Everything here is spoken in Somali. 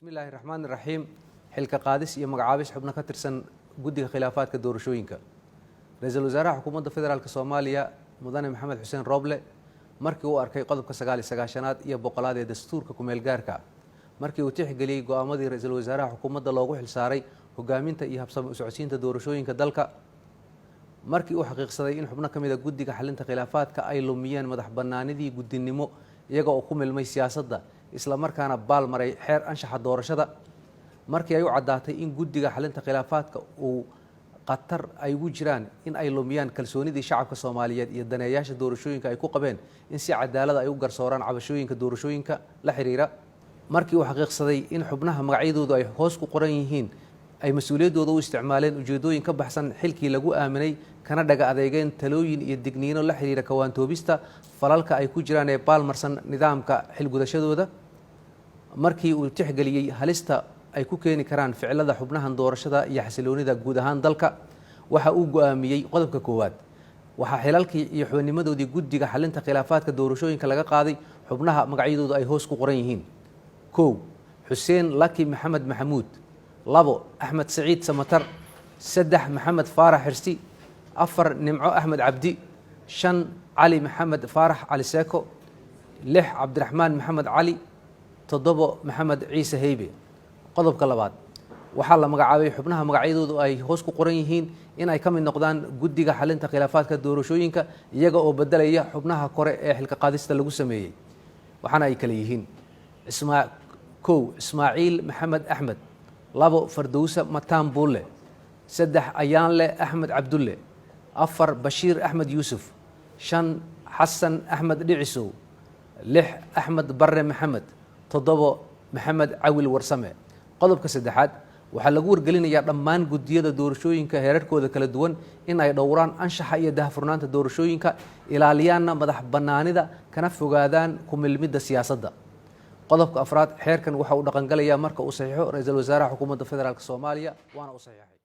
bismillaahi raxmaani raxiim xilka qaadis iyo magacaabis xubno ka tirsan guddiga khilaafaadka doorashooyinka ra-iisul wasaaraha xukuumadda federaalk Soomaaliya mudane Maxamed Xuseen Roble markii uu arkay qodobka 9-aad iyo 100aad ee dastuurka ku meel gaarka markii uu tixgeliyay go'aamadii ra-iisul wasaaraha xukuumadda loogu xilsaaray hogaaminta iyo habsami u socodsiinta doorashooyinka dalka markii uu xaqiiqsaday in xubno kamid ah guddiga xalinta khilaafaadka ay lumiyeen madax bannaanidii guddinimo iyaga oo ku milmay siyaasadda isla markaana baal maray xeer anshaxa doorashada markii ay u caddaatay in guddiga xalinta khilaafaadka uu qatar ay ugu jiraan in ay lumiyaan kalsoonidii shacabka Soomaaliyeed iyo daneeyaasha doorashooyinka ay ku qabeen in si cadaalad ay u garsooraan cabashooyinka doorashooyinka la xiriira markii uu xaqiiqsaday in xubnaha magacyadoodu ay hoos ku qoran yihiin ay mas'uuliyadooda u isticmaaleen ujeedooyin ka baxsan xilkii lagu aaminay kana dhaga adeegeen talooyin iyo digniino la xiriira kawaantoobista falalka ay ku jiraan ee baalmarsan nidaamka xilgudashadooda markii uu tixgeliyay halista ay ku keeni karaan ficilada xubnahan doorashada iyo xasiloonida guud ahaan dalka waxa uu go'aamiyay qodobka koowaad waxa xilalkii iyo xubnimadoodii guddiga xalinta khilaafaadka doorashooyinka laga qaaday xubnaha magacyadoodu ay hoos ku qoran yihiin 1 Xuseen Laki Maxamed Maxamuud 2 Axmed Saciid Samatar 3 Maxamed Faarax Xirsi 4 Nimco Axmed Cabdi 5 Cali Maxamed Faarax Cali Seeko 6 Cabdiraxmaan Maxamed Cali 7 Maxamed Ciise Heybe qodobka labaad waxaa la magacaabay xubnaha magacyadoodu ay hoos ku qoran yihiin in ay ka mid noqdaan guddiga xalinta khilaafaadka doorashooyinka iyaga oo bedelaya xubnaha kore ee xilka qaadista lagu sameeyay waxaana ay kala yihiin Ismaaciil Maxamed Axmed 2 Fardowsa Mataan Buule 3 Ayaanle Axmed Cabdulle 4 Bashiir Axmed Yuusuf 5 Xasan Axmed Dhicisow 6 Axmed Barre Maxamed 7 Maxamed Cawil Warsame qodobka saddexaad waxaa lagu wargelinayaa dhammaan guddiyada doorashooyinka heerarkooda kala duwan in ay dhowraan anshaxa iyo daahfurnaanta doorashooyinka ilaaliyaanna madax bannaanida kana fogaadaan ku milmidda siyaasadda qodobka afraad xeerkan waxa uu dhaqangalayaa marka uu saxiixo ra-iisul wasaaraha xukuumadda federaalk Soomaaliya waana uu saxiixay